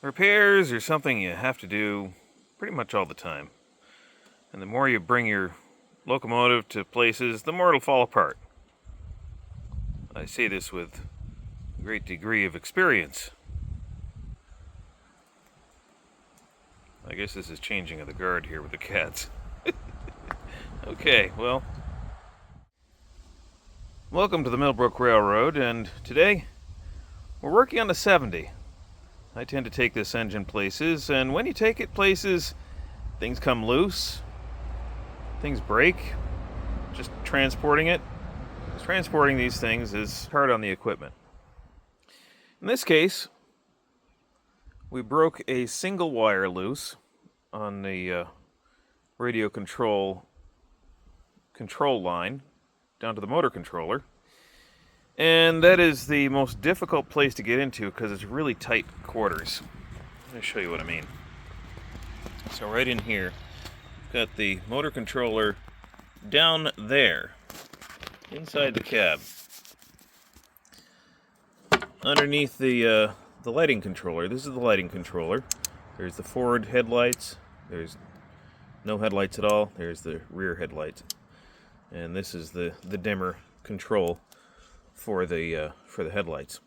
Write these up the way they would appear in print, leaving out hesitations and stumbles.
Repairs are something you have to do pretty much all the time. And the more you bring your locomotive to places, the more it'll fall apart. I say this with a great degree of experience. I guess this is changing of the guard here with the cats. Okay, well, welcome to the Millbrook Railroad, and today we're working on the 70. I tend to take this engine places, and when you take it places, things come loose, things break. Just transporting these things is hard on the equipment. In this case, we broke a single wire loose on the radio control line down to the motor controller. And that is the most difficult place to get into because it's really tight quarters. Let me show you what I mean. So right in here, got the motor controller down there, inside the cab. Underneath the lighting controller, this is the lighting controller. There's the forward headlights. There's no headlights at all. There's the rear headlights. And this is the dimmer control for the headlights.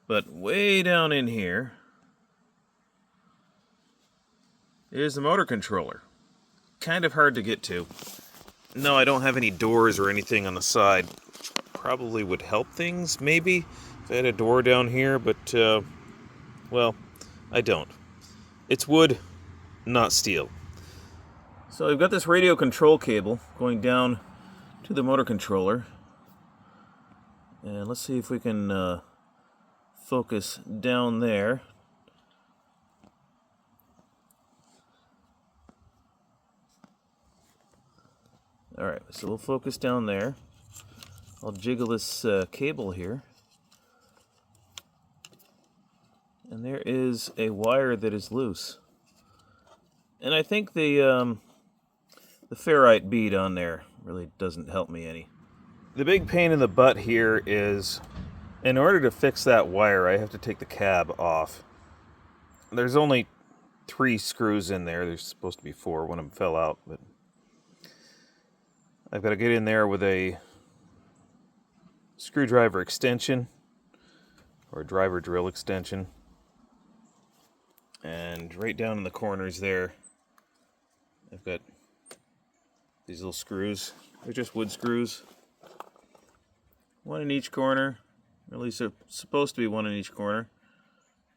But way down in here is the motor controller. Kind of hard to get to. No, I don't have any doors or anything on the side. Probably would help things, maybe, if I had a door down here, but, well, I don't. It's wood, not steel. So I've got this radio control cable going down to the motor controller. And let's see if we can focus down there. Alright, so we'll focus down there. I'll jiggle this cable here. And there is a wire that is loose. And I think the ferrite bead on there really doesn't help me any. The big pain in the butt here is, in order to fix that wire, I have to take the cab off. There's only 3 screws in there. There's supposed to be 4. One of them fell out, but I've got to get in there with a screwdriver extension, or a driver drill extension. And right down in the corners there, I've got these little screws. They're just wood screws. 1 in each corner. At least they're supposed to be 1 in each corner.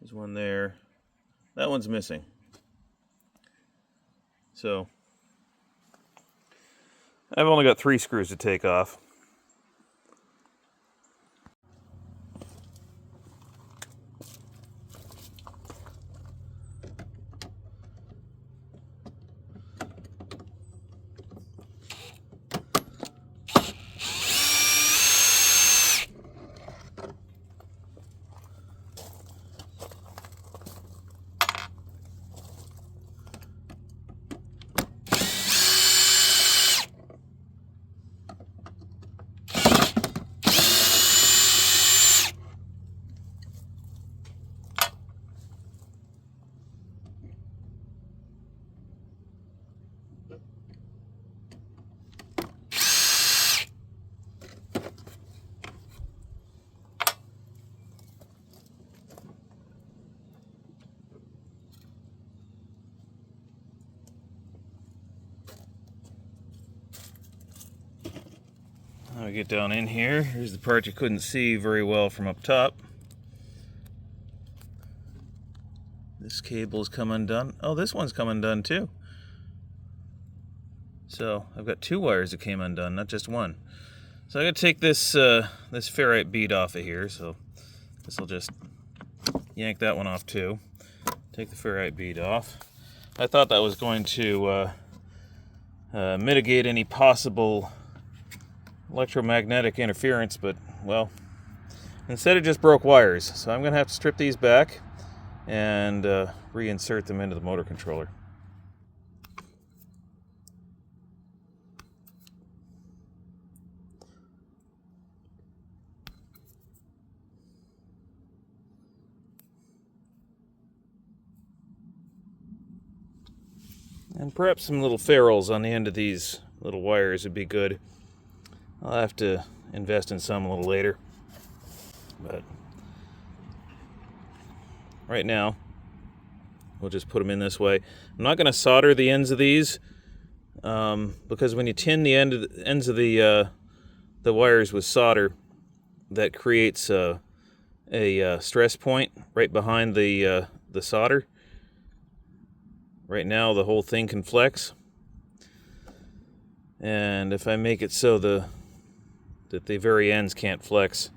There's one there. That one's missing. So I've only got 3 screws to take off. Now we get down in here. Here's the part you couldn't see very well from up top. This cable's come undone. Oh, this one's come undone too. So I've got 2 wires that came undone, not just 1. So I got to take this this ferrite bead off of here. So this will just yank that one off too. Take the ferrite bead off. I thought that was going to mitigate any possible electromagnetic interference, but, well, instead it just broke wires. So I'm going to have to strip these back and reinsert them into the motor controller. And perhaps some little ferrules on the end of these little wires would be good. I'll have to invest in some a little later. But right now, we'll just put them in this way. I'm not going to solder the ends of these because when you tin the ends of the wires with solder, that creates a stress point right behind the solder. Right now, the whole thing can flex, and if I make it so that the very ends can't flex,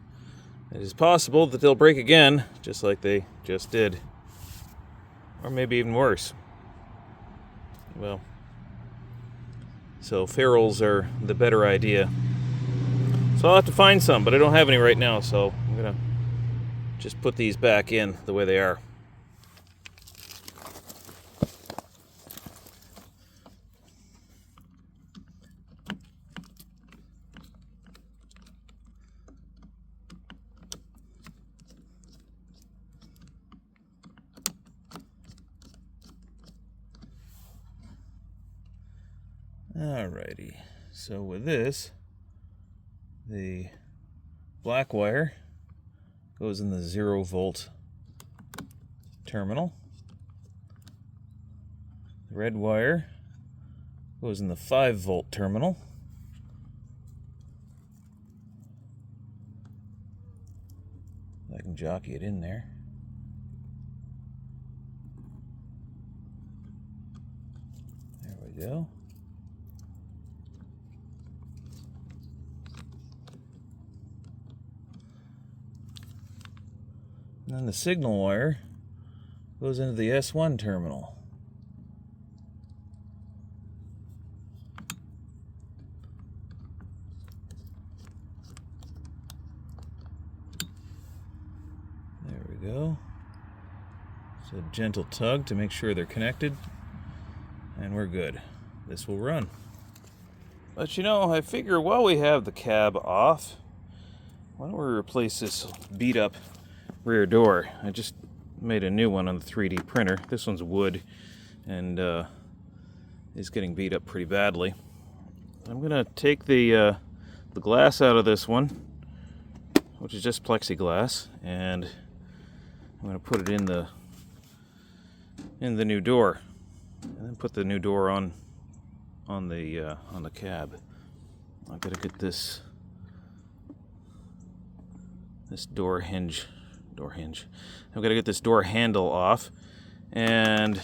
it is possible that they'll break again, just like they just did. Or maybe even worse. Well, so ferrules are the better idea. So I'll have to find some, but I don't have any right now, so I'm going to just put these back in the way they are. Alrighty, so with this, the black wire goes in the 0-volt terminal. The red wire goes in the 5-volt terminal. I can jockey it in there. There we go. And then the signal wire goes into the S1 terminal. There we go. It's a gentle tug to make sure they're connected, and we're good. This will run. But you know, I figure while we have the cab off, why don't we replace this beat up rear door? I just made a new one on the 3D printer. This one's wood and is getting beat up pretty badly. I'm gonna take the glass out of this one, which is just plexiglass, and I'm gonna put it in the new door, and then put the new door on the cab. I've got to get this door hinge. I've got to get this door handle off, and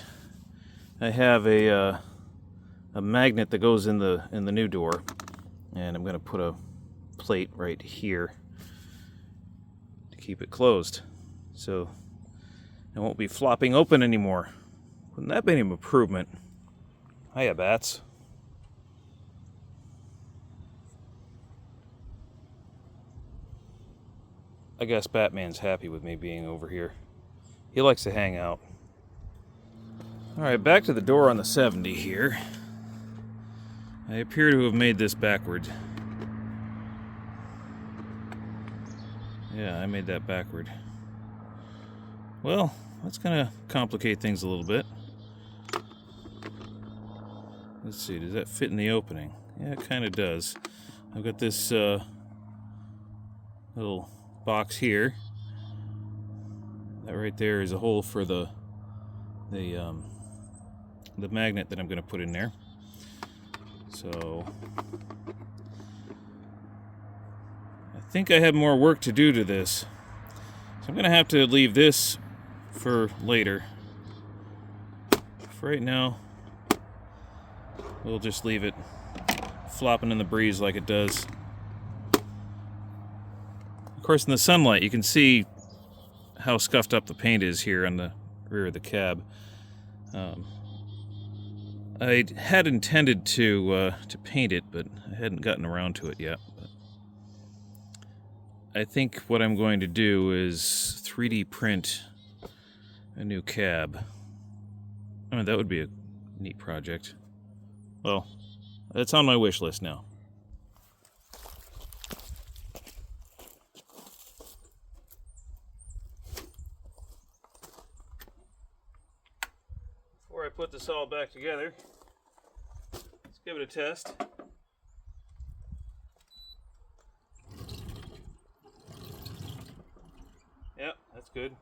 I have a magnet that goes in the new door, and I'm going to put a plate right here to keep it closed, so it won't be flopping open anymore. Wouldn't that be an improvement? Hiya, bats. I guess Batman's happy with me being over here. He likes to hang out. Alright, back to the door on the 70 here. I appear to have made this backward. Yeah, I made that backward. Well, that's gonna complicate things a little bit. Let's see, does that fit in the opening? Yeah, it kind of does. I've got this little box here. That right there is a hole for the magnet that I'm going to put in there. So I think I have more work to do to this. So I'm going to have to leave this for later. For right now, we'll just leave it flopping in the breeze like it does. Of course, in the sunlight, you can see how scuffed up the paint is here on the rear of the cab. I had intended to paint it, but I hadn't gotten around to it yet. But I think what I'm going to do is 3D print a new cab. I mean, that would be a neat project. Well, it's on my wish list now. Before I put this all back together, give it a test. Yep, that's good.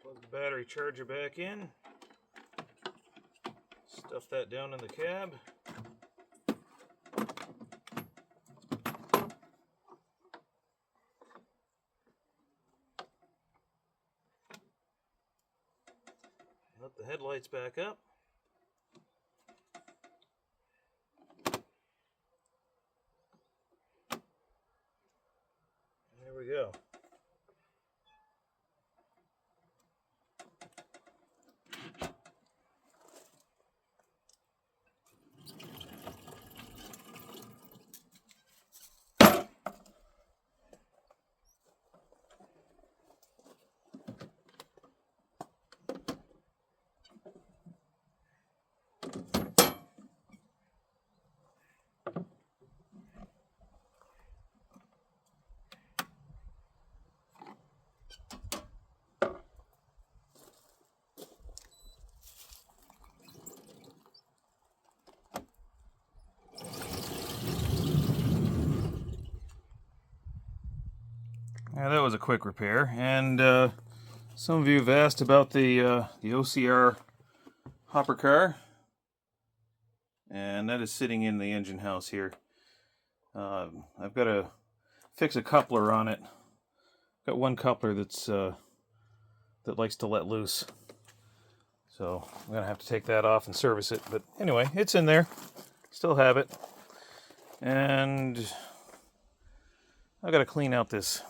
Plug the battery charger back in. Stuff that down in the cab. Let the headlights back up. There we go. Yeah, that was a quick repair, and some of you have asked about the OCR hopper car, and that is sitting in the engine house here. I've got to fix a coupler on it. Got one coupler that's that likes to let loose, so I'm gonna have to take that off and service it. But anyway, it's in there. Still have it, and I got to clean out this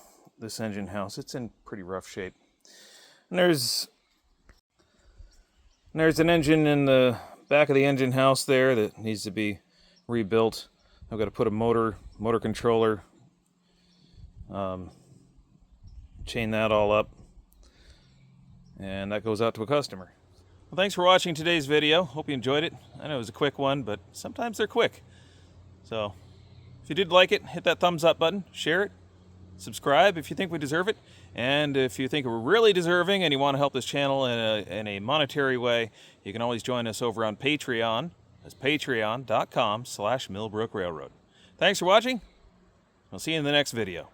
engine house. It's in pretty rough shape. And there's an engine in the back of the engine house there that needs to be rebuilt. I've got to put a motor controller, chain that all up, and that goes out to a customer. Well, thanks for watching today's video. Hope you enjoyed it. I know it was a quick one, but sometimes they're quick. So if you did like it, hit that thumbs up button, share it, subscribe if you think we deserve it, and if you think we're really deserving and you want to help this channel in a monetary way, you can always join us over on Patreon. That's patreon.com/Millbrook Railroad. Thanks for watching. I'll see you in the next video.